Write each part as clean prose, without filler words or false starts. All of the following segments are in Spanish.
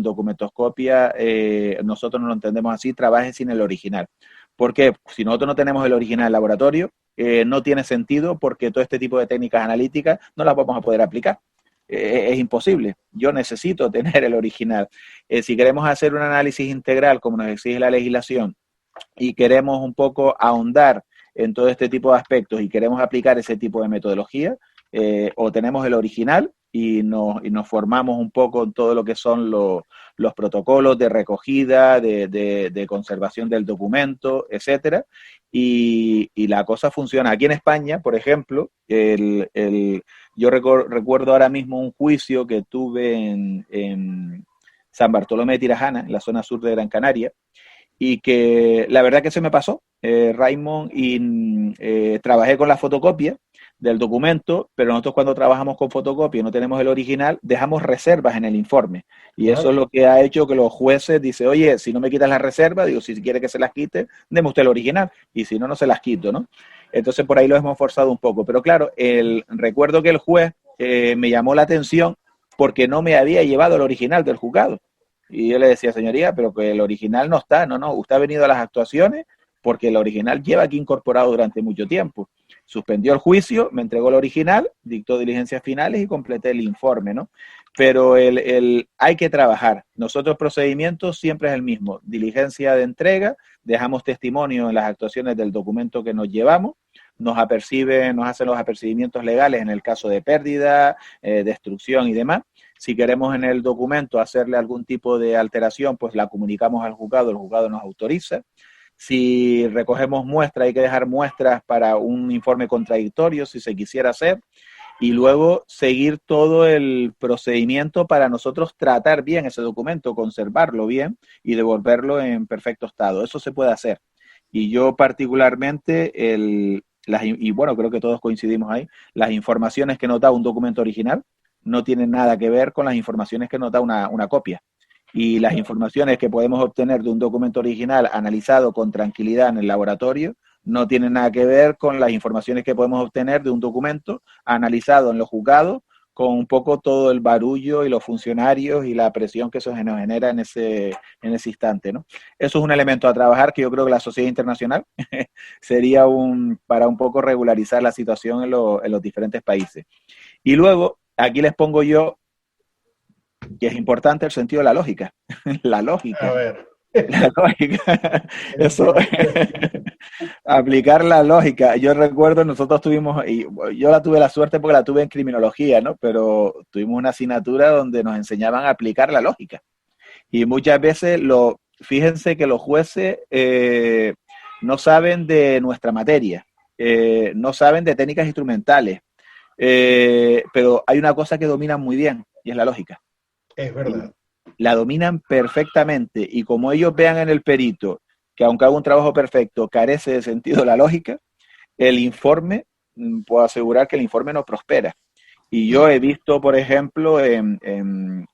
documentoscopia, nosotros no lo entendemos así, trabaje sin el original. Porque si nosotros no tenemos el original en el laboratorio, no tiene sentido porque todo este tipo de técnicas analíticas no las vamos a poder aplicar. Es imposible. Yo necesito tener el original. Si queremos hacer un análisis integral, como nos exige la legislación, y queremos un poco ahondar en todo este tipo de aspectos y queremos aplicar ese tipo de metodología, o tenemos el original y nos formamos un poco en todo lo que son los protocolos de recogida, de conservación del documento, etcétera, y la cosa funciona. Aquí en España, por ejemplo, yo recuerdo ahora mismo un juicio que tuve en San Bartolomé de Tirajana, en la zona sur de Gran Canaria, y que la verdad que se me pasó, Raymond, y trabajé con la fotocopia del documento, pero nosotros cuando trabajamos con fotocopia y no tenemos el original, dejamos reservas en el informe. Y eso es Claro. lo que ha hecho que los jueces dicen, oye, si no me quitas las reservas, digo, si quiere que se las quite, deme usted el original, y si no, no se las quito, ¿no? Entonces por ahí lo hemos forzado un poco. Pero claro, recuerdo que el juez me llamó la atención porque no me había llevado el original del juzgado. Y yo le decía, señoría, pero que el original no está, no, usted ha venido a las actuaciones porque el original lleva aquí incorporado durante mucho tiempo. Suspendió el juicio, me entregó el original, dictó diligencias finales y completé el informe, ¿no? Pero hay que trabajar. Nosotros el procedimiento siempre es el mismo. Diligencia de entrega, dejamos testimonio en las actuaciones del documento que nos llevamos, nos hacen los apercibimientos legales en el caso de pérdida, destrucción y demás. Si queremos en el documento hacerle algún tipo de alteración, pues la comunicamos al juzgado, el juzgado nos autoriza. Si recogemos muestras, hay que dejar muestras para un informe contradictorio, si se quisiera hacer, y luego seguir todo el procedimiento para nosotros tratar bien ese documento, conservarlo bien y devolverlo en perfecto estado. Eso se puede hacer. Y yo particularmente, y bueno, creo que todos coincidimos ahí, las informaciones que nos da un documento original no tienen nada que ver con las informaciones que nos da una copia. Y las informaciones que podemos obtener de un documento original analizado con tranquilidad en el laboratorio no tienen nada que ver con las informaciones que podemos obtener de un documento analizado en los juzgados con un poco todo el barullo y los funcionarios y la presión que eso nos genera en ese instante, ¿no? Eso es un elemento a trabajar que yo creo que la sociedad internacional sería para un poco regularizar la situación en los diferentes países. Y luego, aquí les pongo yo que es importante el sentido de la lógica. La A lógica. ver. La lógica. Eso, Entiendo. aplicar la lógica. Yo recuerdo, nosotros tuvimos, y yo la tuve la suerte porque la tuve en criminología, ¿no? Pero tuvimos una asignatura donde nos enseñaban a aplicar la lógica. Y muchas veces, fíjense que los jueces no saben de nuestra materia, no saben de técnicas instrumentales, pero hay una cosa que dominan muy bien y es la lógica. Es verdad. La dominan perfectamente y como ellos vean en el perito que aunque haga un trabajo perfecto carece de sentido de la lógica, el informe, puedo asegurar que el informe no prospera. Y yo he visto, por ejemplo, en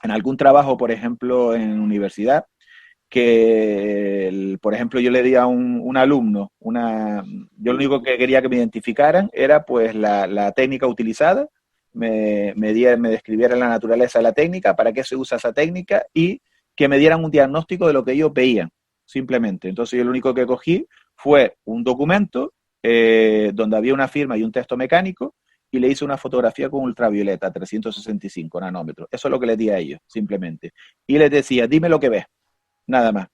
algún trabajo, por ejemplo, en universidad, que, por ejemplo, yo le di a un alumno, yo lo único que quería que me identificaran era pues la técnica utilizada, me describieran la naturaleza de la técnica, para qué se usa esa técnica y que me dieran un diagnóstico de lo que ellos veían, simplemente. Entonces yo lo único que cogí fue un documento donde había una firma y un texto mecánico y le hice una fotografía con ultravioleta, 365 nanómetros. Eso es lo que les di a ellos, simplemente. Y les decía, dime lo que ves, nada más.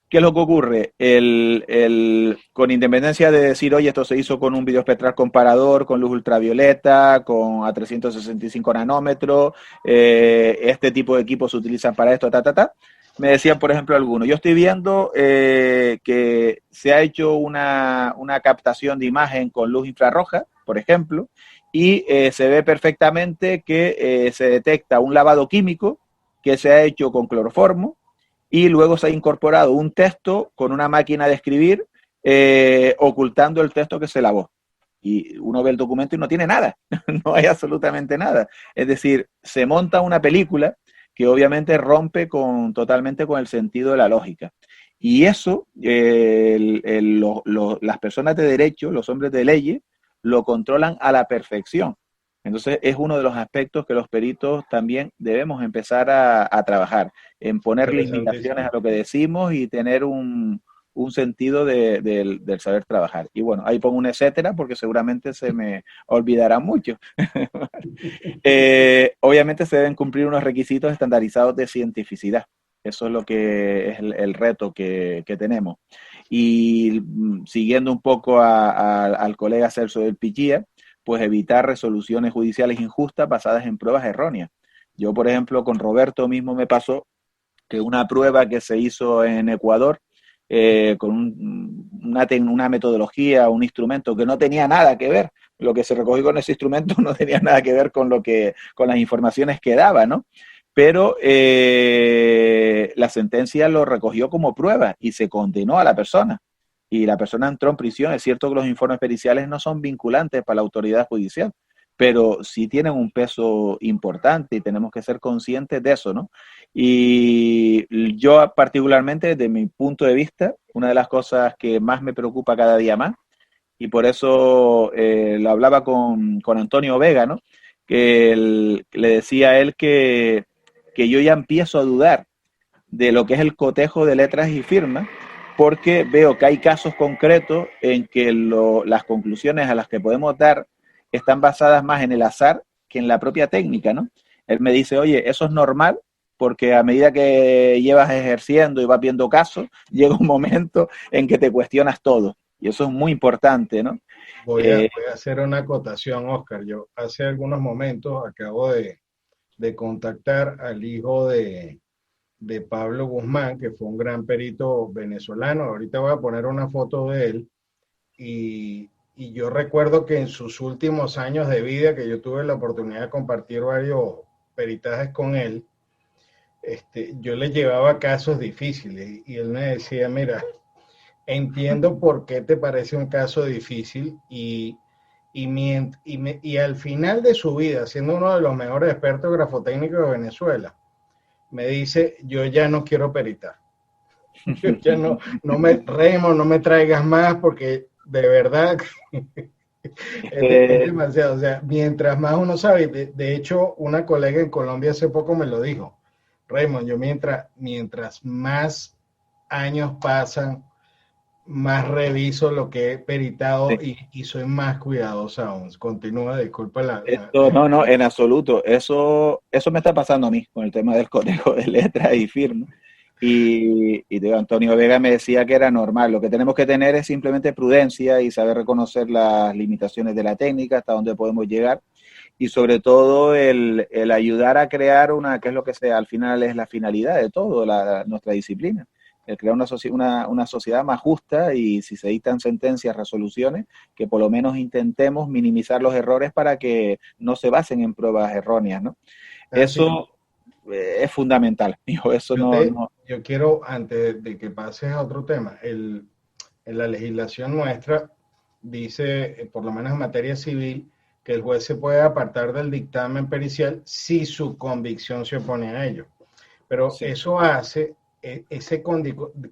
¿Qué es lo que ocurre? Con independencia de decir, oye, esto se hizo con un videoespectral comparador, con luz ultravioleta, a 365 nanómetros, este tipo de equipos se utilizan para esto, me decían, por ejemplo, algunos, yo estoy viendo que se ha hecho una captación de imagen con luz infrarroja, por ejemplo, y se ve perfectamente que se detecta un lavado químico que se ha hecho con cloroformo, y luego se ha incorporado un texto con una máquina de escribir ocultando el texto que se lavó. Y uno ve el documento y no tiene nada, no hay absolutamente nada. Es decir, se monta una película que obviamente rompe totalmente con el sentido de la lógica. Y eso, las personas de derecho, los hombres de leyes, lo controlan a la perfección. Entonces, es uno de los aspectos que los peritos también debemos empezar a trabajar, en poner limitaciones a Interesantísimo. lo que decimos y tener un sentido del saber trabajar. Y bueno, ahí pongo un etcétera porque seguramente se me olvidará mucho. Obviamente se deben cumplir unos requisitos estandarizados de cientificidad. Eso es lo que es el reto que tenemos. Y siguiendo un poco al colega Celso del Pichía, pues evitar resoluciones judiciales injustas basadas en pruebas erróneas. Yo, por ejemplo, con Roberto mismo me pasó que una prueba que se hizo en Ecuador con una metodología, un instrumento que no tenía nada que ver, lo que se recogió con ese instrumento no tenía nada que ver con las informaciones que daba, ¿no? Pero la sentencia lo recogió como prueba y se condenó a la persona. Y la persona entró en prisión. Es cierto que los informes periciales no son vinculantes para la autoridad judicial, pero sí tienen un peso importante y tenemos que ser conscientes de eso, ¿no? Y yo particularmente, desde mi punto de vista, una de las cosas que más me preocupa cada día más, y por eso lo hablaba con Antonio Vega, ¿no? Le decía a él que yo ya empiezo a dudar de lo que es el cotejo de letras y firmas, porque veo que hay casos concretos en que las conclusiones a las que podemos dar están basadas más en el azar que en la propia técnica, ¿no? Él me dice, oye, eso es normal, porque a medida que llevas ejerciendo y vas viendo casos, llega un momento en que te cuestionas todo. Y eso es muy importante, ¿no? Voy a hacer una acotación, Oscar. Yo hace algunos momentos acabo de contactar al hijo de Pablo Guzmán, que fue un gran perito venezolano. Ahorita voy a poner una foto de él. Y yo recuerdo que en sus últimos años de vida, que yo tuve la oportunidad de compartir varios peritajes con él, yo le llevaba casos difíciles y él me decía, mira, entiendo por qué te parece un caso difícil y al final de su vida, siendo uno de los mejores expertos grafotécnicos de Venezuela, me dice, yo ya no quiero peritar. Yo ya no me traigas más porque de verdad es Eh, demasiado. O sea, mientras más uno sabe, de hecho, una colega en Colombia hace poco me lo dijo. Raymond, yo mientras más años pasan, más reviso lo que he peritado sí. y soy más cuidadosa aún. Continúa, disculpa No, no, en absoluto. Eso me está pasando a mí con el tema del cotejo de letras y firmas. Y digo, Antonio Vega me decía que era normal. Lo que tenemos que tener es simplemente prudencia y saber reconocer las limitaciones de la técnica, hasta dónde podemos llegar. Y sobre todo el ayudar a crear que es lo que sea, al final es la finalidad de todo, nuestra disciplina. El crear una sociedad más justa y si se dictan sentencias, resoluciones, que por lo menos intentemos minimizar los errores para que no se basen en pruebas erróneas, ¿no? así. Eso es fundamental. Digo, eso no. Yo quiero, antes de que pases a otro tema, en la legislación nuestra dice, por lo menos en materia civil, que el juez se puede apartar del dictamen pericial si su convicción se opone a ello. Pero Sí, eso hace, ese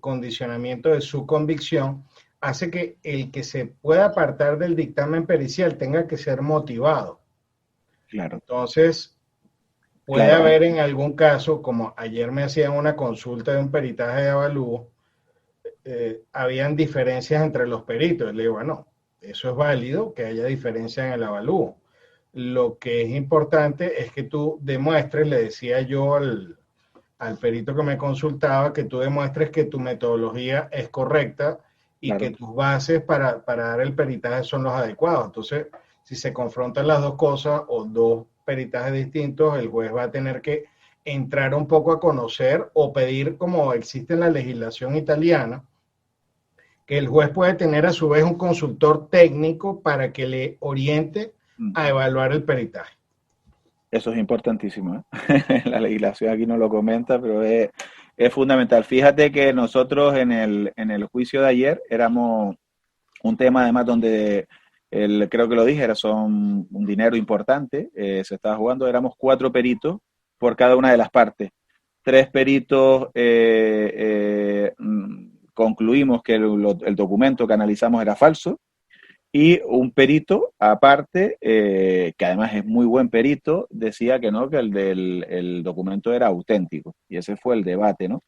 condicionamiento de su convicción, hace que el que se pueda apartar del dictamen pericial tenga que ser motivado. claro, Entonces, puede claro. haber en algún caso, como ayer me hacían una consulta de un peritaje de avalúo, habían diferencias entre los peritos. Le digo, bueno, eso es válido, que haya diferencia en el avalúo. Lo que es importante es que tú demuestres, le decía yo al perito que me consultaba, que tú demuestres que tu metodología es correcta y que Claro. tus bases para dar el peritaje son los adecuados. Entonces, si se confrontan las dos cosas o dos peritajes distintos, el juez va a tener que entrar un poco a conocer o pedir, como existe en la legislación italiana, que el juez puede tener a su vez un consultor técnico para que le oriente a evaluar el peritaje. Eso es importantísimo, ¿eh? La legislación aquí no lo comenta, pero es fundamental. Fíjate que nosotros en el juicio de ayer éramos un tema además donde creo que lo dije, son un dinero importante, se estaba jugando, éramos 4 peritos por cada una de las partes. 3 peritos concluimos que el documento que analizamos era falso Y un perito, aparte, que además es muy buen perito, decía que no, que el documento era auténtico. Y ese fue el debate, ¿no?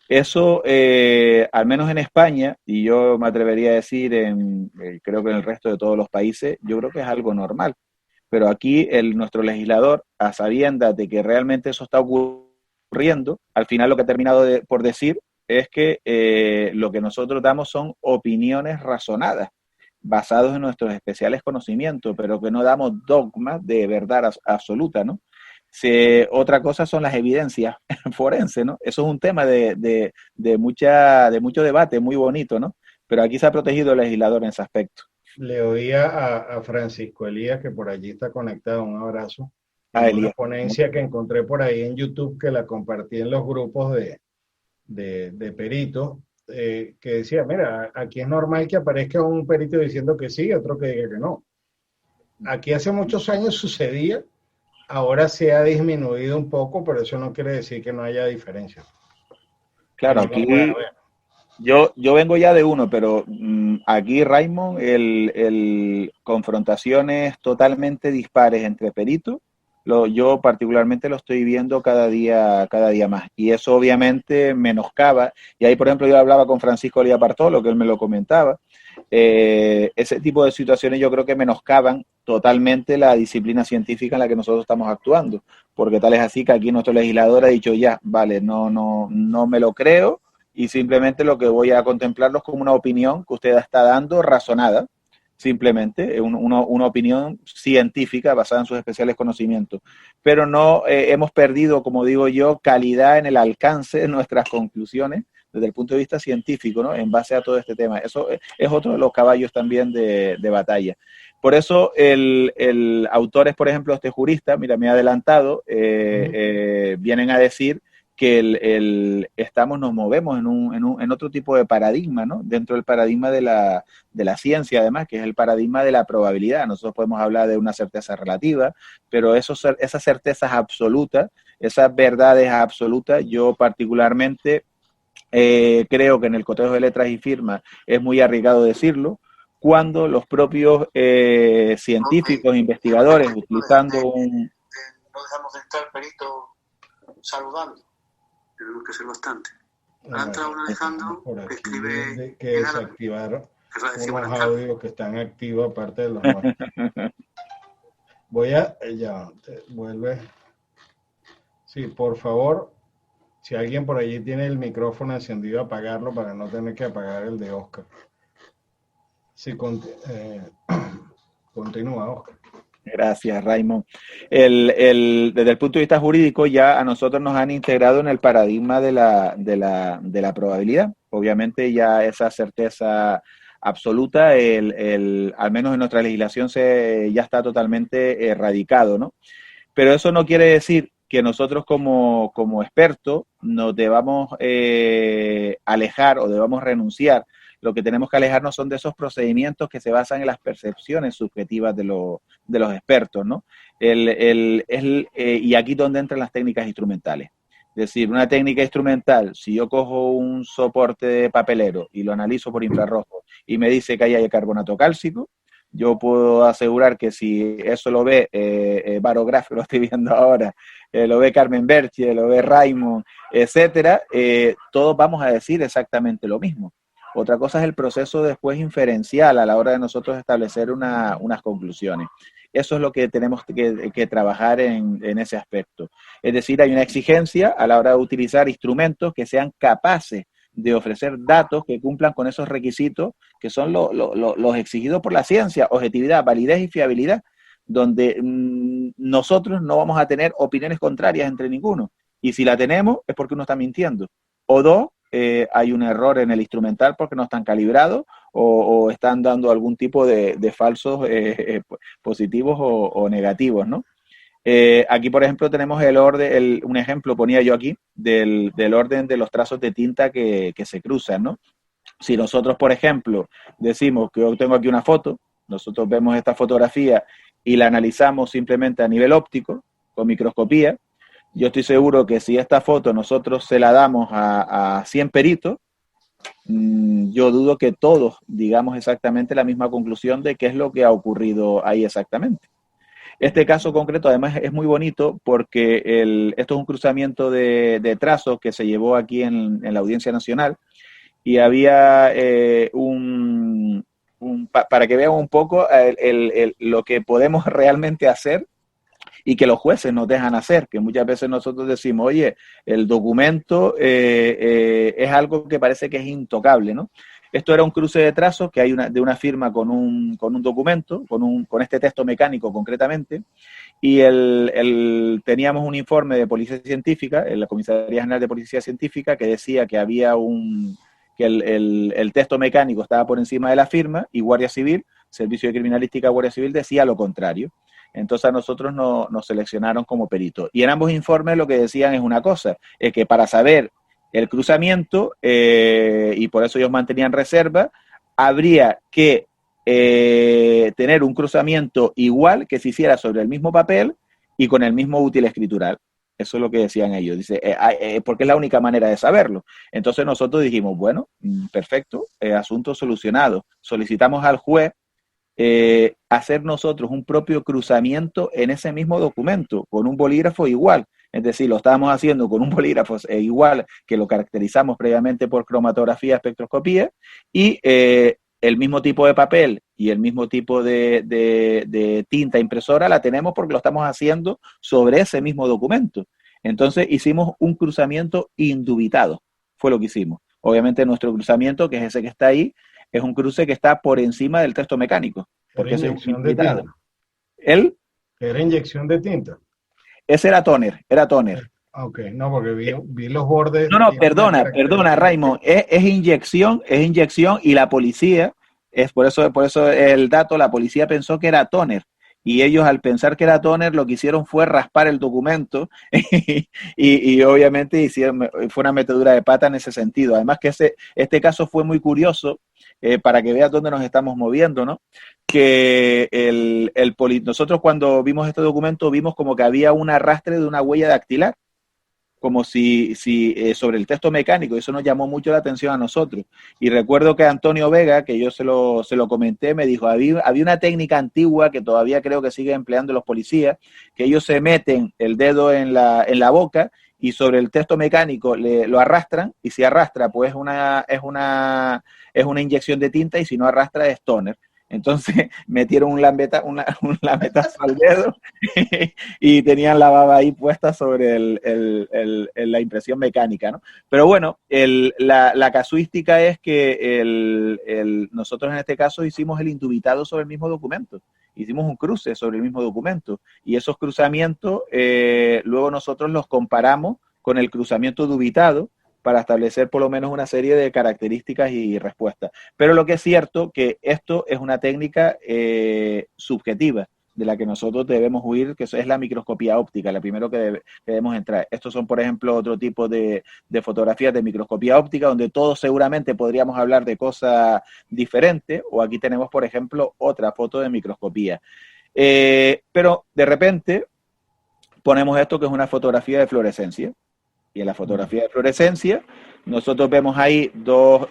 Eso, al menos en España, y yo me atrevería a decir, creo que en el resto de todos los países, yo creo que es algo normal. Pero aquí nuestro legislador, a sabiendas de que realmente eso está ocurriendo, al final lo que ha terminado por decir es que lo que nosotros damos son opiniones razonadas, basados en nuestros especiales conocimientos, pero que no damos dogmas de verdad absoluta, ¿no? Otra cosa son las evidencias forenses, ¿no? Eso es un tema de mucho debate, muy bonito, ¿no? Pero aquí se ha protegido el legislador en ese aspecto. Le oía a Francisco Elías, que por allí está conectado, un abrazo, A en una Elías. ponencia que encontré por ahí en YouTube, que la compartí en los grupos de peritos, que decía, mira, aquí es normal que aparezca un perito diciendo que sí, otro que diga que no. Aquí hace muchos años sucedía, ahora se ha disminuido un poco, pero eso no quiere decir que no haya diferencia. Claro, Que no lo pueda aquí ver. yo vengo ya de uno, pero aquí, Raymond, el confrontaciones totalmente dispares entre peritos, yo particularmente lo estoy viendo cada día más. Y eso obviamente menoscaba. Y ahí, por ejemplo, yo hablaba con Francisco Lía Bartolo, que él me lo comentaba. Ese tipo de situaciones yo creo que menoscaban totalmente la disciplina científica en la que nosotros estamos actuando. Porque tal es así que aquí nuestro legislador ha dicho ya, vale, no me lo creo y simplemente lo que voy a contemplarlo es como una opinión que usted está dando razonada, simplemente una opinión científica basada en sus especiales conocimientos. Pero no hemos perdido, como digo yo, calidad en el alcance de nuestras conclusiones desde el punto de vista científico, ¿no? En base a todo este tema. Eso es otro de los caballos también de batalla. Por eso autores, por ejemplo, este jurista, mira, me ha adelantado, vienen a decir que nos movemos en otro tipo de paradigma, ¿no? Dentro del paradigma de la ciencia, además, que es el paradigma de la probabilidad. Nosotros podemos hablar de una certeza relativa, pero esas certezas absolutas, esas verdades absolutas, yo particularmente creo que en el cotejo de letras y firmas es muy arriesgado decirlo, cuando los propios científicos, investigadores, utilizando un... No dejamos de estar, perito, saludando. Tenemos que ser bastante. Ha entrado un Alejandro que escribe... Que desactivar unos audios que están activos aparte de los nuestros. Voy a... Ya, vuelve. Sí, por favor, si alguien por allí tiene el micrófono encendido, apagarlo para no tener que apagar el de Oscar. Sí, continúa, Oscar. Gracias, Raymond. Desde el punto de vista jurídico, ya a nosotros nos han integrado en el paradigma de la probabilidad. Obviamente ya esa certeza absoluta, al menos en nuestra legislación, ya está totalmente erradicado, ¿no? Pero eso no quiere decir que nosotros como expertos nos debamos alejar o debamos renunciar. Lo que tenemos que alejarnos son de esos procedimientos que se basan en las percepciones subjetivas de los expertos, ¿no? Y aquí es donde entran las técnicas instrumentales. Es decir, una técnica instrumental, si yo cojo un soporte de papelero y lo analizo por infrarrojo y me dice que ahí hay carbonato cálcico, yo puedo asegurar que si eso lo ve Barograf, que lo estoy viendo ahora, lo ve Carmen Berche, lo ve Raymond, etcétera, todos vamos a decir exactamente lo mismo. Otra cosa es el proceso después inferencial a la hora de nosotros establecer unas conclusiones. Eso es lo que tenemos que trabajar en ese aspecto. Es decir, hay una exigencia a la hora de utilizar instrumentos que sean capaces de ofrecer datos que cumplan con esos requisitos que son los exigidos por la ciencia: objetividad, validez y fiabilidad, donde nosotros no vamos a tener opiniones contrarias entre ninguno. Y si la tenemos es porque uno está mintiendo. O dos, hay un error en el instrumental porque no están calibrados o están dando algún tipo de falsos positivos o negativos, ¿no? Aquí, por ejemplo, tenemos un ejemplo, ponía yo aquí, del orden de los trazos de tinta que se cruzan, ¿no? Si nosotros, por ejemplo, decimos que yo tengo aquí una foto, nosotros vemos esta fotografía y la analizamos simplemente a nivel óptico, con microscopía, yo estoy seguro que si esta foto nosotros se la damos a 100 peritos, yo dudo que todos digamos exactamente la misma conclusión de qué es lo que ha ocurrido ahí exactamente. Este caso concreto además es muy bonito porque esto es un cruzamiento de trazos que se llevó aquí en la Audiencia Nacional y había para que vean un poco lo que podemos realmente hacer y que los jueces nos dejan hacer, que muchas veces nosotros decimos, oye, el documento es algo que parece que es intocable, ¿no? Esto era un cruce de trazos que hay de una firma con un documento, con este texto mecánico concretamente, y teníamos un informe de Policía Científica, en la Comisaría General de Policía Científica, que decía que había que el texto mecánico estaba por encima de la firma, y Guardia Civil, Servicio de Criminalística Guardia Civil, decía lo contrario. Entonces a nosotros nos seleccionaron como peritos. Y en ambos informes lo que decían es una cosa, es que para saber el cruzamiento, y por eso ellos mantenían reserva, habría que tener un cruzamiento igual que se hiciera sobre el mismo papel y con el mismo útil escritural. Eso es lo que decían ellos. Dice, porque es la única manera de saberlo. Entonces nosotros dijimos, bueno, perfecto, asunto solucionado. Solicitamos al juez hacer nosotros un propio cruzamiento en ese mismo documento, con un bolígrafo igual. Es decir, lo estábamos haciendo con un bolígrafo igual que lo caracterizamos previamente por cromatografía, espectroscopía, y el mismo tipo de papel y el mismo tipo de tinta impresora la tenemos porque lo estamos haciendo sobre ese mismo documento. Entonces hicimos un cruzamiento indubitado, fue lo que hicimos. Obviamente nuestro cruzamiento, que es ese que está ahí, es un cruce que está por encima del texto mecánico, porque es un indubitado. ¿Era inyección de tinta? Ese era toner, Ok, no, porque vi los bordes. No, perdona, Raymond, es inyección, y la policía, por eso el dato, la policía pensó que era toner, y ellos al pensar que era toner lo que hicieron fue raspar el documento y obviamente fue una metedura de pata en ese sentido. Además que este caso fue muy curioso, para que veas dónde nos estamos moviendo, ¿no? Que nosotros cuando vimos este documento vimos como que había un arrastre de una huella dactilar, como si sobre el texto mecánico, y eso nos llamó mucho la atención a nosotros. Y recuerdo que Antonio Vega, que yo se lo comenté, me dijo, había una técnica antigua que todavía creo que sigue empleando los policías, que ellos se meten el dedo en la boca y sobre el texto mecánico lo arrastran, y si arrastra, pues es una inyección de tinta, y si no arrastra, es toner. Entonces metieron un lametazo al dedo y tenían la baba ahí puesta sobre la impresión mecánica, ¿no? Pero bueno, la casuística es que nosotros en este caso hicimos el indubitado sobre el mismo documento. Hicimos un cruce sobre el mismo documento, y esos cruzamientos luego nosotros los comparamos con el cruzamiento dubitado para establecer por lo menos una serie de características y respuestas. Pero lo que es cierto que esto es una técnica subjetiva, de la que nosotros debemos huir, que es la microscopía óptica, la primero que debemos entrar. Estos son, por ejemplo, otro tipo de fotografías de microscopía óptica, donde todos seguramente podríamos hablar de cosas diferentes, o aquí tenemos, por ejemplo, otra foto de microscopía. Pero de repente ponemos esto, que es una fotografía de fluorescencia, y en la fotografía de fluorescencia nosotros vemos ahí dos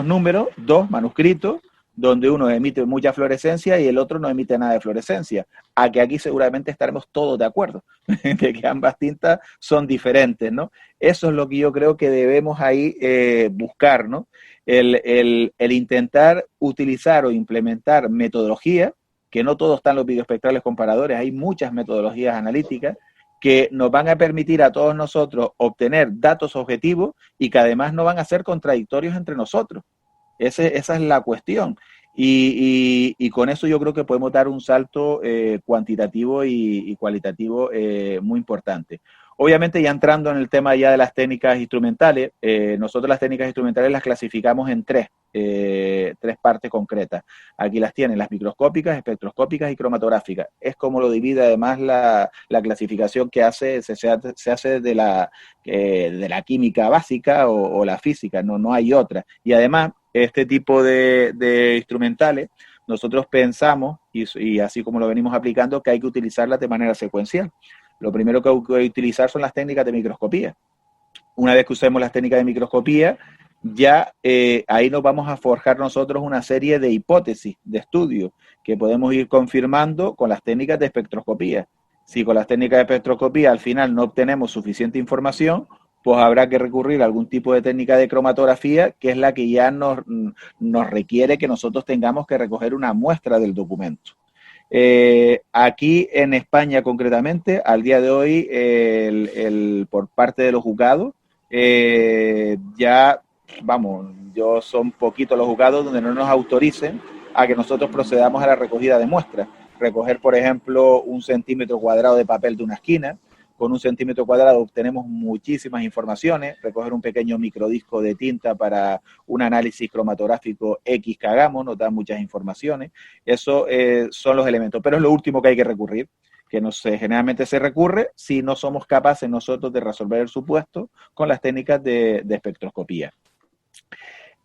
números, dos manuscritos, donde uno emite mucha fluorescencia y el otro no emite nada de fluorescencia. A que aquí seguramente estaremos todos de acuerdo, de que ambas tintas son diferentes, ¿no? Eso es lo que yo creo que debemos ahí buscar, ¿no? El intentar utilizar o implementar metodología, que no todos están los videoespectrales comparadores, hay muchas metodologías analíticas que nos van a permitir a todos nosotros obtener datos objetivos y que además no van a ser contradictorios entre nosotros. Esa es la cuestión. Y con eso yo creo que podemos dar un salto cuantitativo y cualitativo muy importante. Obviamente, ya entrando en el tema ya de las técnicas instrumentales, nosotros las técnicas instrumentales las clasificamos en tres partes concretas. Aquí las tienen: las microscópicas, espectroscópicas y cromatográficas. Es como lo divide además la clasificación que se hace de la química básica o la física, no hay otra. Y además, este tipo de instrumentales, nosotros pensamos, y así como lo venimos aplicando, que hay que utilizarlas de manera secuencial. Lo primero que hay que utilizar son las técnicas de microscopía. Una vez que usemos las técnicas de microscopía, ya ahí nos vamos a forjar nosotros una serie de hipótesis, de estudios, que podemos ir confirmando con las técnicas de espectroscopía. Si con las técnicas de espectroscopía al final no obtenemos suficiente información, pues habrá que recurrir a algún tipo de técnica de cromatografía, que es la que ya nos requiere que nosotros tengamos que recoger una muestra del documento. Aquí en España concretamente, al día de hoy, por parte de los juzgados, ya, vamos, son poquitos los juzgados donde no nos autoricen a que nosotros procedamos a la recogida de muestras. Recoger, por ejemplo, 1 centímetro cuadrado de papel de una esquina. Con 1 centímetro cuadrado obtenemos muchísimas informaciones. Recoger un pequeño microdisco de tinta para un análisis cromatográfico X que hagamos nos da muchas informaciones. Eso son los elementos, pero es lo último que hay que recurrir, que generalmente se recurre si no somos capaces nosotros de resolver el supuesto con las técnicas de espectroscopía.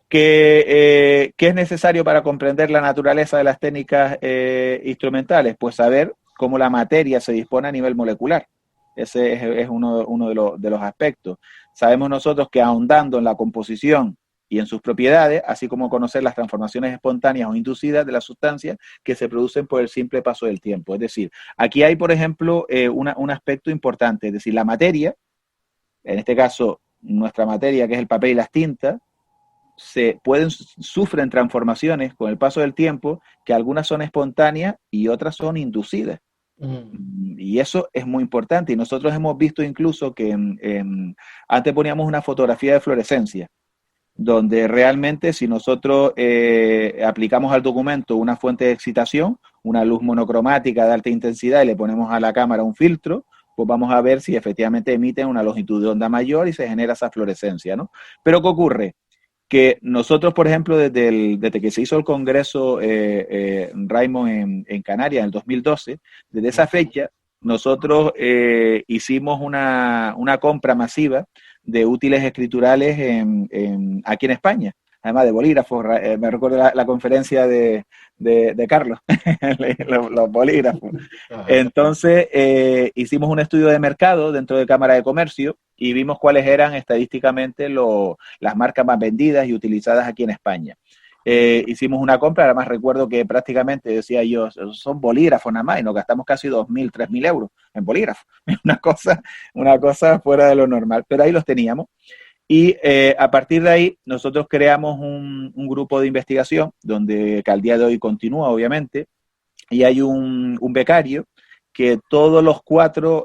¿Qué es necesario para comprender la naturaleza de las técnicas instrumentales? Pues saber cómo la materia se dispone a nivel molecular. Ese es uno de los aspectos. Sabemos nosotros que ahondando en la composición y en sus propiedades, así como conocer las transformaciones espontáneas o inducidas de las sustancias que se producen por el simple paso del tiempo. Es decir, aquí hay, por ejemplo, un aspecto importante, es decir, la materia, en este caso nuestra materia, que es el papel y las tintas, sufren transformaciones con el paso del tiempo, que algunas son espontáneas y otras son inducidas. Y eso es muy importante. Y nosotros hemos visto incluso que antes poníamos una fotografía de fluorescencia, donde realmente si nosotros aplicamos al documento una fuente de excitación, una luz monocromática de alta intensidad y le ponemos a la cámara un filtro, pues vamos a ver si efectivamente emiten una longitud de onda mayor y se genera esa fluorescencia, ¿no? Pero ¿qué ocurre? Que nosotros, por ejemplo, desde que se hizo el Congreso Raymond en Canarias en el 2012, desde esa fecha, nosotros hicimos una compra masiva de útiles escriturales aquí en España, además de bolígrafos. Me recuerdo la conferencia de Carlos, los bolígrafos. Entonces, hicimos un estudio de mercado dentro de Cámara de Comercio y vimos cuáles eran estadísticamente las marcas más vendidas y utilizadas aquí en España. Hicimos una compra, además recuerdo que prácticamente, decía yo, son bolígrafos nada más y nos gastamos casi 2.000, 3.000 euros en bolígrafos. Una cosa fuera de lo normal, pero ahí los teníamos. Y a partir de ahí nosotros creamos un grupo de investigación que al día de hoy continúa, obviamente, y hay un becario que todos los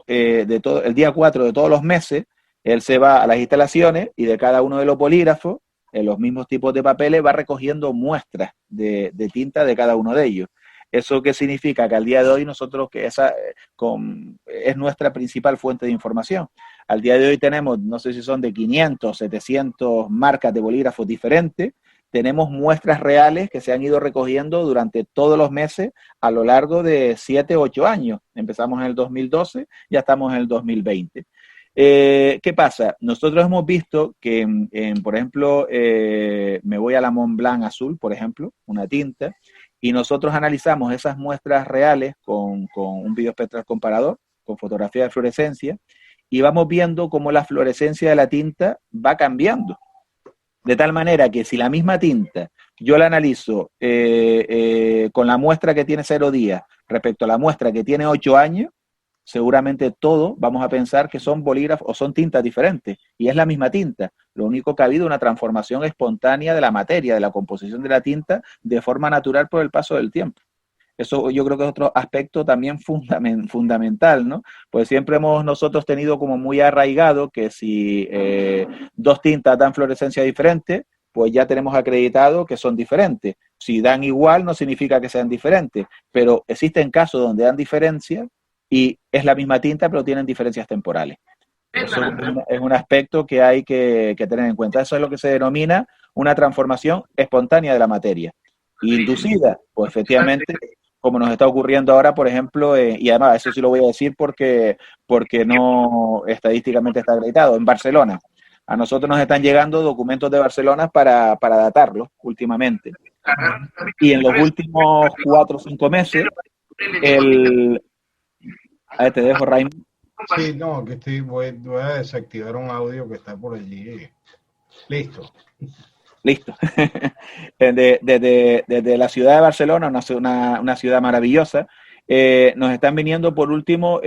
el día 4 de todos los meses, él se va a las instalaciones y de cada uno de los bolígrafos, en los mismos tipos de papeles, va recogiendo muestras de tinta de cada uno de ellos. ¿Eso qué significa? Que al día de hoy nosotros, es nuestra principal fuente de información. Al día de hoy tenemos, no sé si son de 500, 700 marcas de bolígrafos diferentes. Tenemos muestras reales que se han ido recogiendo durante todos los meses a lo largo de 7, 8 años. Empezamos en el 2012, ya estamos en el 2020. ¿Qué pasa? Nosotros hemos visto que, por ejemplo, me voy a la Montblanc azul, por ejemplo, una tinta, y nosotros analizamos esas muestras reales con un videoespectral comparador, con fotografía de fluorescencia, y vamos viendo cómo la fluorescencia de la tinta va cambiando. De tal manera que si la misma tinta yo la analizo con la muestra que tiene 0 días respecto a la muestra que tiene 8 años, seguramente todos vamos a pensar que son bolígrafos o son tintas diferentes, y es la misma tinta. Lo único que ha habido una transformación espontánea de la materia, de la composición de la tinta, de forma natural por el paso del tiempo. Eso yo creo que es otro aspecto también fundamental, ¿no? Pues siempre hemos nosotros tenido como muy arraigado que si 2 tintas dan fluorescencia diferente, pues ya tenemos acreditado que son diferentes. Si dan igual no significa que sean diferentes, pero existen casos donde dan diferencia y es la misma tinta, pero tienen diferencias temporales. Eso es un aspecto que hay que tener en cuenta. Eso es lo que se denomina una transformación espontánea de la materia. Inducida, pues efectivamente, como nos está ocurriendo ahora, por ejemplo, y además eso sí lo voy a decir porque no estadísticamente está acreditado, en Barcelona. A nosotros nos están llegando documentos de Barcelona para datarlos últimamente. Y en los últimos 4 o 5 meses, a ver, te dejo, Raymond. Sí, no, que voy a desactivar un audio que está por allí Listo. Listo. Desde la ciudad de Barcelona, una ciudad maravillosa, nos están viniendo por último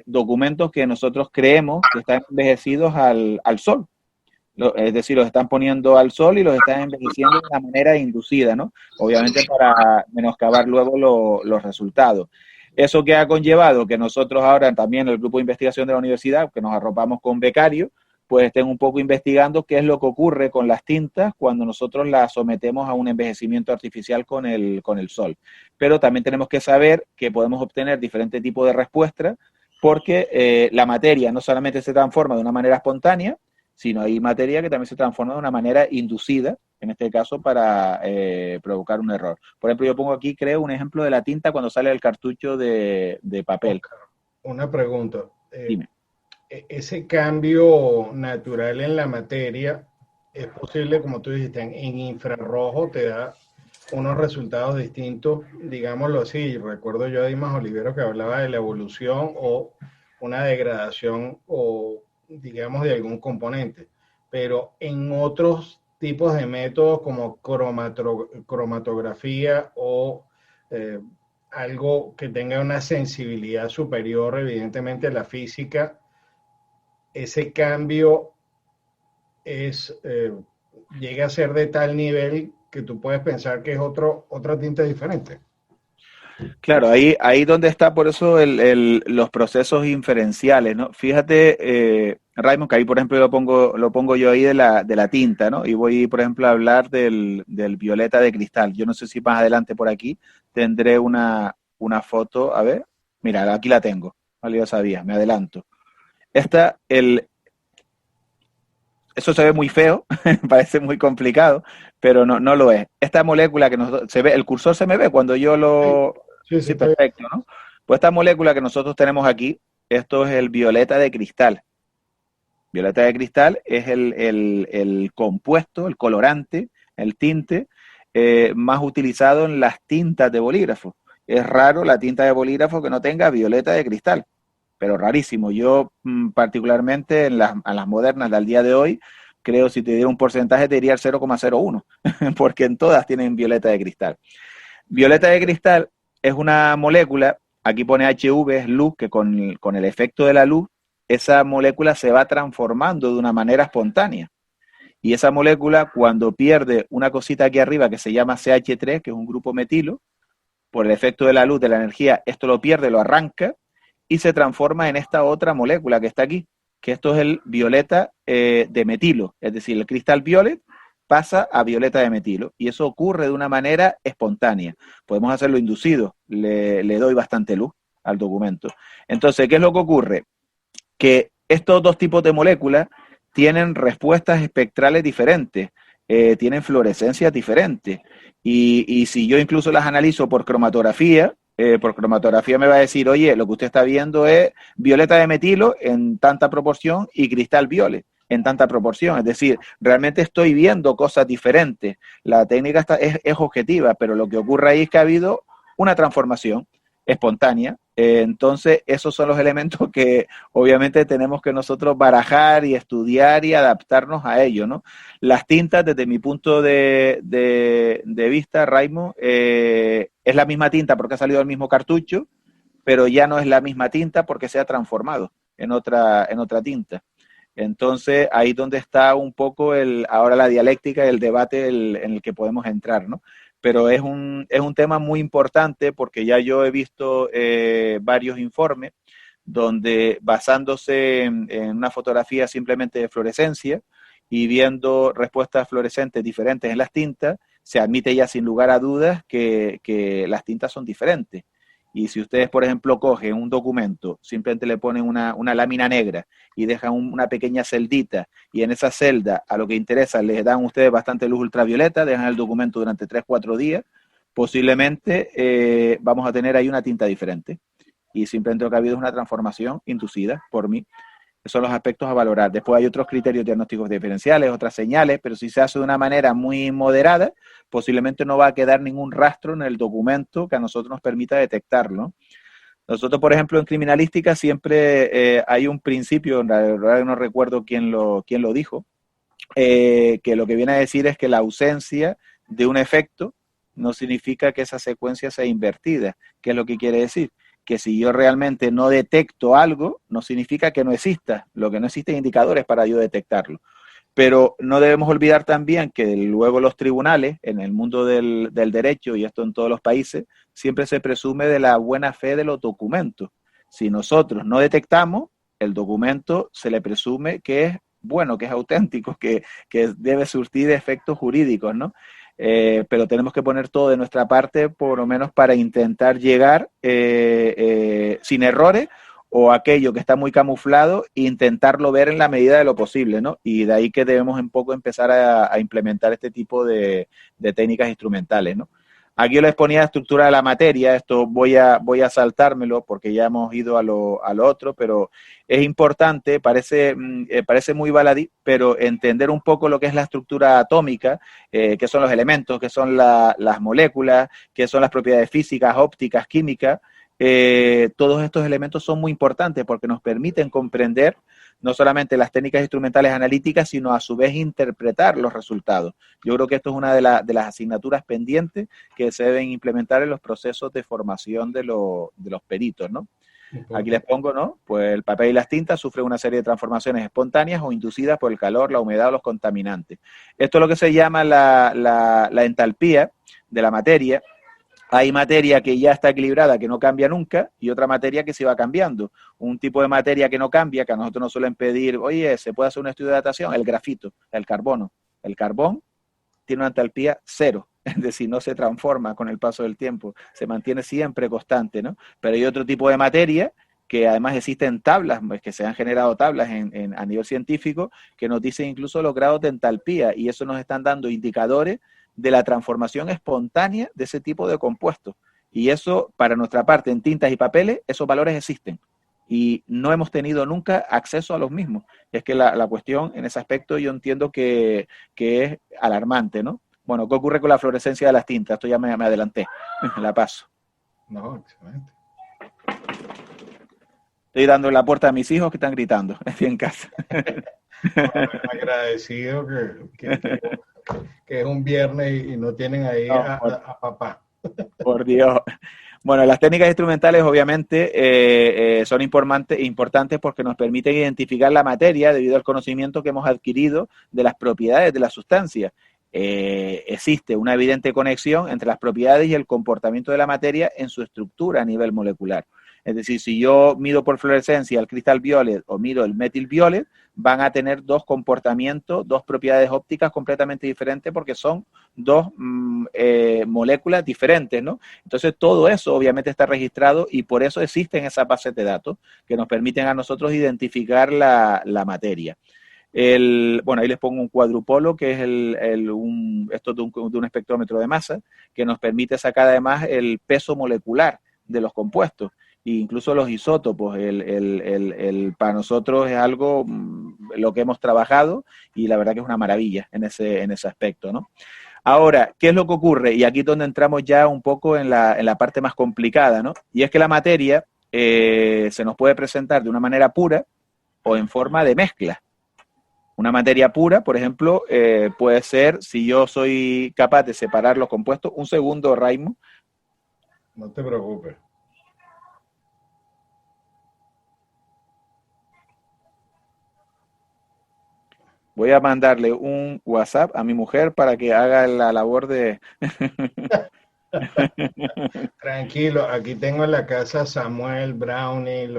documentos que nosotros creemos que están envejecidos al sol. Es decir, los están poniendo al sol y los están envejeciendo de una manera inducida, ¿no? Obviamente para menoscabar luego los resultados. Eso que ha conllevado que nosotros ahora también, el grupo de investigación de la universidad, que nos arropamos con becarios, pues estén un poco investigando qué es lo que ocurre con las tintas cuando nosotros las sometemos a un envejecimiento artificial con el sol. Pero también tenemos que saber que podemos obtener diferentes tipos de respuestas porque la materia no solamente se transforma de una manera espontánea, sino hay materia que también se transforma de una manera inducida, en este caso para provocar un error. Por ejemplo, yo pongo aquí, creo, un ejemplo de la tinta cuando sale del cartucho de papel. Oscar, una pregunta. Dime. Ese cambio natural en la materia es posible, como tú dijiste, en infrarrojo te da unos resultados distintos, digámoslo así. Recuerdo yo a Dimas Olivero que hablaba de la evolución o una degradación o digamos de algún componente, pero en otros tipos de métodos como cromatografía o algo que tenga una sensibilidad superior evidentemente a la física, ese cambio llega a ser de tal nivel que tú puedes pensar que es otra tinta diferente. Claro, ahí donde está por eso los procesos inferenciales, ¿no? Fíjate, Raymond, que ahí por ejemplo lo pongo yo ahí de la tinta, ¿no? Y voy, por ejemplo, a hablar del violeta de cristal. Yo no sé si más adelante por aquí tendré una foto, a ver, mira, aquí la tengo, vale, yo sabía, me adelanto. Eso se ve muy feo, parece muy complicado, pero no lo es. Esta molécula que se ve, el cursor se me ve cuando yo Sí, perfecto, ¿no? Pues esta molécula que nosotros tenemos aquí, esto es el violeta de cristal. Violeta de cristal es el compuesto, el colorante, el tinte más utilizado en las tintas de bolígrafo. Es raro la tinta de bolígrafo que no tenga violeta de cristal, pero rarísimo. Yo particularmente en las modernas del día de hoy, creo si te diera un porcentaje te diría el 0,01, porque en todas tienen violeta de cristal. Violeta de cristal es una molécula, aquí pone HV, es luz, que con el efecto de la luz, esa molécula se va transformando de una manera espontánea. Y esa molécula, cuando pierde una cosita aquí arriba que se llama CH3, que es un grupo metilo, por el efecto de la luz, de la energía, esto lo pierde, lo arranca, y se transforma en esta otra molécula que está aquí, que esto es el violeta de metilo, es decir, el cristal violet pasa a violeta de metilo, y eso ocurre de una manera espontánea. Podemos hacerlo inducido, le doy bastante luz al documento. Entonces, ¿qué es lo que ocurre? Que estos dos tipos de moléculas tienen respuestas espectrales diferentes, tienen fluorescencias diferentes, y si yo incluso las analizo por cromatografía me va a decir, oye, lo que usted está viendo es violeta de metilo en tanta proporción y cristal violet en tanta proporción. Es decir, realmente estoy viendo cosas diferentes. La técnica es objetiva, pero lo que ocurre ahí es que ha habido una transformación espontánea. Entonces, esos son los elementos que obviamente tenemos que nosotros barajar y estudiar y adaptarnos a ello, ¿no? Las tintas, desde mi punto de vista, Raimo, es la misma tinta porque ha salido del mismo cartucho, pero ya no es la misma tinta porque se ha transformado en otra tinta. Entonces, ahí es donde está un poco ahora la dialéctica, el debate en el que podemos entrar, ¿no? Pero es un tema muy importante porque ya yo he visto varios informes donde basándose en una fotografía simplemente de fluorescencia y viendo respuestas fluorescentes diferentes en las tintas, se admite ya sin lugar a dudas que las tintas son diferentes. Y si ustedes, por ejemplo, cogen un documento, simplemente le ponen una lámina negra y dejan una pequeña celdita, y en esa celda, a lo que interesa, les dan ustedes bastante luz ultravioleta, dejan el documento durante 3-4 días, posiblemente vamos a tener ahí una tinta diferente. Y simplemente lo que ha habido es una transformación inducida por mí. Esos son los aspectos a valorar. Después hay otros criterios diagnósticos diferenciales, otras señales, pero si se hace de una manera muy moderada, posiblemente no va a quedar ningún rastro en el documento que a nosotros nos permita detectarlo. Nosotros, por ejemplo, en criminalística siempre hay un principio, en realidad no recuerdo quién lo dijo, que lo que viene a decir es que la ausencia de un efecto no significa que esa secuencia sea invertida. ¿Qué es lo que quiere decir? Que si yo realmente no detecto algo, no significa que no exista. Lo que no existen indicadores para yo detectarlo. Pero no debemos olvidar también que luego los tribunales, en el mundo del derecho, y esto en todos los países, siempre se presume de la buena fe de los documentos. Si nosotros no detectamos, el documento se le presume que es bueno, que es auténtico, que debe surtir efectos jurídicos, ¿no? Pero tenemos que poner todo de nuestra parte, por lo menos para intentar llegar sin errores, o aquello que está muy camuflado, intentarlo ver en la medida de lo posible, ¿no? Y de ahí que debemos un poco empezar a implementar este tipo de técnicas instrumentales, ¿no? Aquí yo les ponía la estructura de la materia, esto voy a saltármelo porque ya hemos ido a lo otro, pero es importante, parece muy baladí, pero entender un poco lo que es la estructura atómica, qué son los elementos, qué son las moléculas, qué son las propiedades físicas, ópticas, químicas. Todos estos elementos son muy importantes porque nos permiten comprender no solamente las técnicas instrumentales analíticas, sino a su vez interpretar los resultados. Yo creo que esto es una de las asignaturas pendientes que se deben implementar en los procesos de formación de los peritos, ¿no? Aquí les pongo, ¿no? Pues el papel y las tintas sufren una serie de transformaciones espontáneas o inducidas por el calor, la humedad o los contaminantes. Esto es lo que se llama la entalpía de la materia. Hay materia que ya está equilibrada, que no cambia nunca, y otra materia que se va cambiando. Un tipo de materia que no cambia, que a nosotros nos suelen pedir, oye, ¿se puede hacer un estudio de datación? El grafito, el carbono. El carbón tiene una entalpía cero, es decir, no se transforma con el paso del tiempo, se mantiene siempre constante, ¿no? Pero hay otro tipo de materia que además existen tablas, que se han generado tablas a nivel científico, que nos dicen incluso los grados de entalpía, y eso nos están dando indicadores de la transformación espontánea de ese tipo de compuestos. Y eso, para nuestra parte, en tintas y papeles, esos valores existen. Y no hemos tenido nunca acceso a los mismos. Es que la cuestión, en ese aspecto, yo entiendo que es alarmante, ¿no? Bueno, ¿qué ocurre con la fluorescencia de las tintas? Esto ya me adelanté. La paso. No, excelente. Estoy dando la puerta a mis hijos que están gritando. Estoy en casa. Agradecido que es un viernes y no tienen ahí a papá. Por Dios. Bueno, las técnicas instrumentales obviamente son importantes porque nos permiten identificar la materia debido al conocimiento que hemos adquirido de las propiedades de la sustancia. Existe una evidente conexión entre las propiedades y el comportamiento de la materia en su estructura a nivel molecular. Es decir, si yo mido por fluorescencia el crystal violet o mido el metil violet, van a tener dos comportamientos, dos propiedades ópticas completamente diferentes porque son dos moléculas diferentes, ¿no? Entonces todo eso obviamente está registrado y por eso existen esas bases de datos que nos permiten a nosotros identificar la materia. Bueno, ahí les pongo un cuadrupolo, que es esto de un espectrómetro de masa, que nos permite sacar además el peso molecular de los compuestos. E incluso los isótopos, para nosotros es algo lo que hemos trabajado y la verdad que es una maravilla en ese aspecto, ¿no? Ahora, ¿qué es lo que ocurre? Y aquí es donde entramos ya un poco en la parte más complicada, ¿no? Y es que la materia se nos puede presentar de una manera pura o en forma de mezcla. Una materia pura, por ejemplo, puede ser, si yo soy capaz de separar los compuestos, un segundo, Raimo. No te preocupes. Voy a mandarle un WhatsApp a mi mujer para que haga la labor de... Tranquilo, aquí tengo en la casa Samuel, Brownie,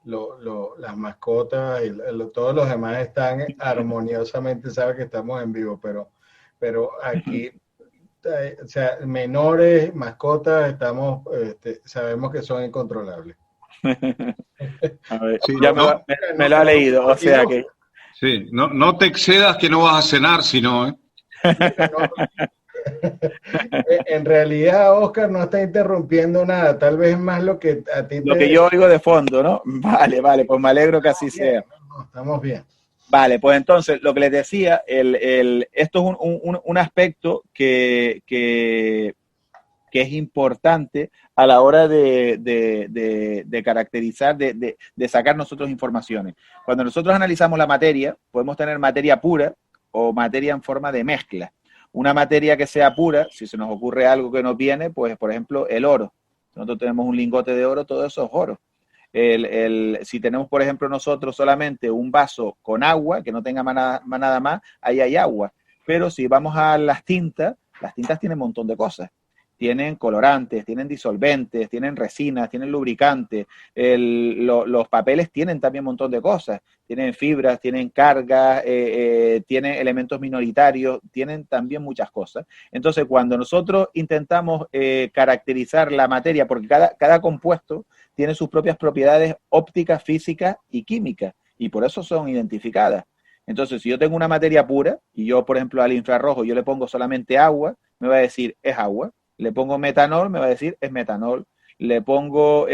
las mascotas y todos los demás están armoniosamente, sabe que estamos en vivo, pero aquí, o sea, menores, mascotas, sabemos que son incontrolables. A ver, sí, ya me lo ha leído, o sea que... Sí, no te excedas que no vas a cenar, sino, ¿eh? En realidad, Oscar no está interrumpiendo nada, tal vez más lo que a ti Lo que yo oigo de fondo, ¿no? Vale, pues me alegro que así sea. No, estamos bien. Vale, pues entonces, lo que les decía, esto es un aspecto que es importante a la hora de caracterizar, de sacar nosotros informaciones. Cuando nosotros analizamos la materia, podemos tener materia pura o materia en forma de mezcla. Una materia que sea pura, si se nos ocurre algo que nos viene, pues por ejemplo el oro. Nosotros tenemos un lingote de oro, todo eso es oro. Si tenemos, por ejemplo, nosotros solamente un vaso con agua, que no tenga nada más, ahí hay agua. Pero si vamos a las tintas tienen un montón de cosas. Tienen colorantes, tienen disolventes, tienen resinas, tienen lubricantes. Los papeles tienen también un montón de cosas. Tienen fibras, tienen cargas, tienen elementos minoritarios, tienen también muchas cosas. Entonces, cuando nosotros intentamos caracterizar la materia, porque cada compuesto tiene sus propias propiedades ópticas, físicas y químicas, y por eso son identificadas. Entonces, si yo tengo una materia pura, y yo, por ejemplo, al infrarrojo, yo le pongo solamente agua, me va a decir, es agua. Le pongo metanol, me va a decir, es metanol. Le pongo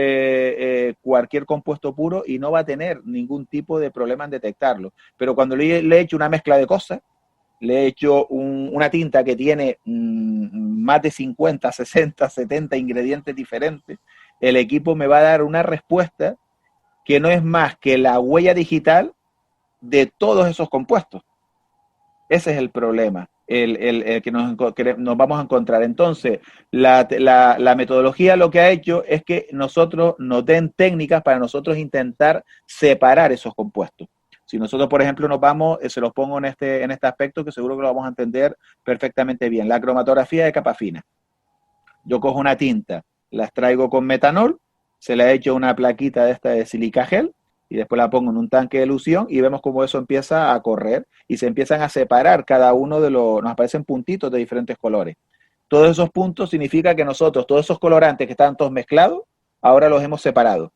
cualquier compuesto puro y no va a tener ningún tipo de problema en detectarlo. Pero cuando le he hecho una mezcla de cosas, le he hecho una tinta que tiene más de 50, 60, 70 ingredientes diferentes, el equipo me va a dar una respuesta que no es más que la huella digital de todos esos compuestos. Ese es el problema, el que nos vamos a encontrar. Entonces, la metodología lo que ha hecho es que nosotros nos den técnicas para nosotros intentar separar esos compuestos. Si nosotros, por ejemplo, se los pongo en este aspecto que seguro que lo vamos a entender perfectamente bien. La cromatografía de capa fina. Yo cojo una tinta, la extraigo con metanol, se le ha hecho una plaquita de esta de silica gel, y después la pongo en un tanque de elusión y vemos cómo eso empieza a correr y se empiezan a separar cada uno nos aparecen puntitos de diferentes colores. Todos esos puntos significa que nosotros, todos esos colorantes que estaban todos mezclados, ahora los hemos separado.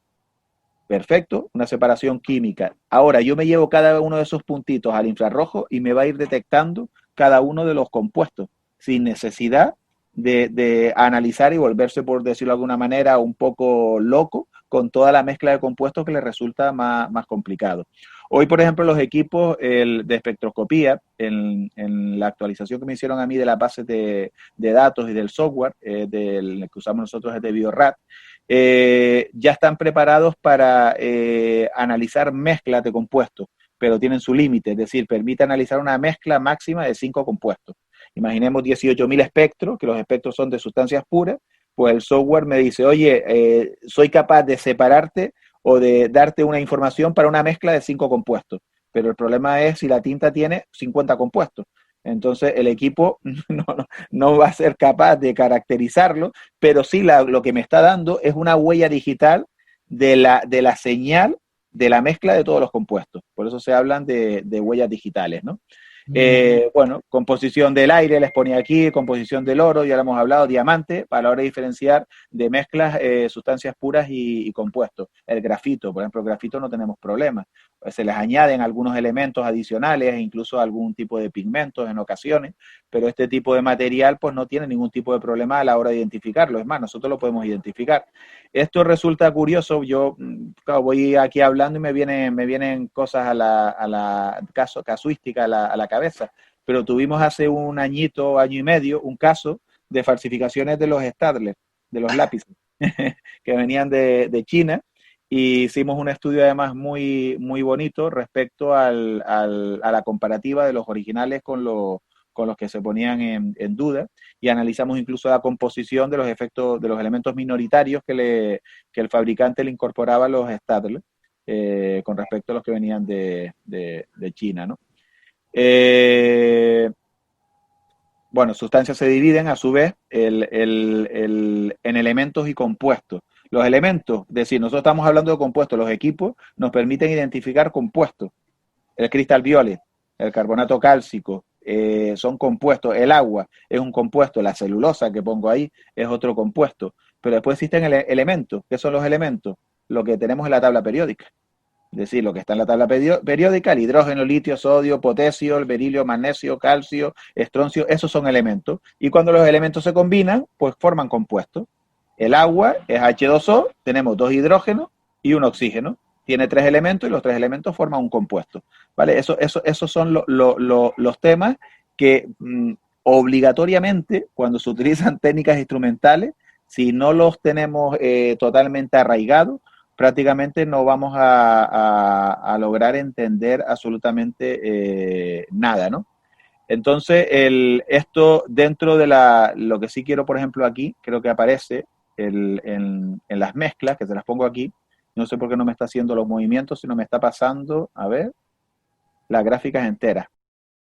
Perfecto, una separación química. Ahora yo me llevo cada uno de esos puntitos al infrarrojo y me va a ir detectando cada uno de los compuestos sin necesidad de analizar y volverse, por decirlo de alguna manera, un poco loco con toda la mezcla de compuestos que le resulta más complicado. Hoy, por ejemplo, los equipos de espectroscopía, en la actualización que me hicieron a mí de las bases de datos y del software, del que usamos nosotros es de Biorad, ya están preparados para analizar mezclas de compuestos, pero tienen su límite, es decir, permite analizar una mezcla máxima de 5 compuestos. Imaginemos 18.000 espectros, que los espectros son de sustancias puras, pues el software me dice, oye, soy capaz de separarte o de darte una información para una mezcla de 5 compuestos. Pero el problema es si la tinta tiene 50 compuestos. Entonces el equipo no va a ser capaz de caracterizarlo, pero sí lo que me está dando es una huella digital de la señal de la mezcla de todos los compuestos. Por eso se hablan de huellas digitales, ¿no? Bueno, composición del aire, les ponía aquí, composición del oro, ya lo hemos hablado, diamante, para la hora de diferenciar de mezclas, sustancias puras y compuestos. El grafito, por ejemplo, el grafito no tenemos problemas. Se les añaden algunos elementos adicionales, incluso algún tipo de pigmentos en ocasiones, pero este tipo de material pues no tiene ningún tipo de problema a la hora de identificarlo. Es más, nosotros lo podemos identificar. Esto resulta curioso, yo claro, voy aquí hablando y me vienen cosas a la casuística a la cabeza, pero tuvimos hace un año y medio, un caso de falsificaciones de los Staedtler, de los lápices, que venían de China, y hicimos un estudio además muy, muy bonito respecto a la comparativa de los originales con los que se ponían en duda, y analizamos incluso la composición de los efectos, de los elementos minoritarios que el fabricante le incorporaba a los Staedtler con respecto a los que venían de China, ¿no? Bueno, sustancias se dividen a su vez en elementos y compuestos. Los elementos, es decir, nosotros estamos hablando de compuestos, los equipos nos permiten identificar compuestos. El cristal violet, el carbonato cálcico, son compuestos. El agua es un compuesto, la celulosa que pongo ahí es otro compuesto. Pero después existen elementos. ¿Qué son los elementos? Lo que tenemos en la tabla periódica. Es decir, lo que está en la tabla periódica, el hidrógeno, litio, sodio, potasio, el berilio, magnesio, calcio, estroncio, esos son elementos. Y cuando los elementos se combinan, pues forman compuestos. El agua es H2O, tenemos 2 hidrógenos y un oxígeno. Tiene 3 elementos y los 3 elementos forman un compuesto. ¿Vale? Esos son los temas que obligatoriamente, cuando se utilizan técnicas instrumentales, si no los tenemos totalmente arraigados, prácticamente no vamos a lograr entender absolutamente nada, ¿no? Entonces, esto dentro de lo que sí quiero, por ejemplo, aquí, creo que aparece en las mezclas, que se las pongo aquí. No sé por qué no me está haciendo los movimientos, sino me está pasando, a ver, las gráficas enteras.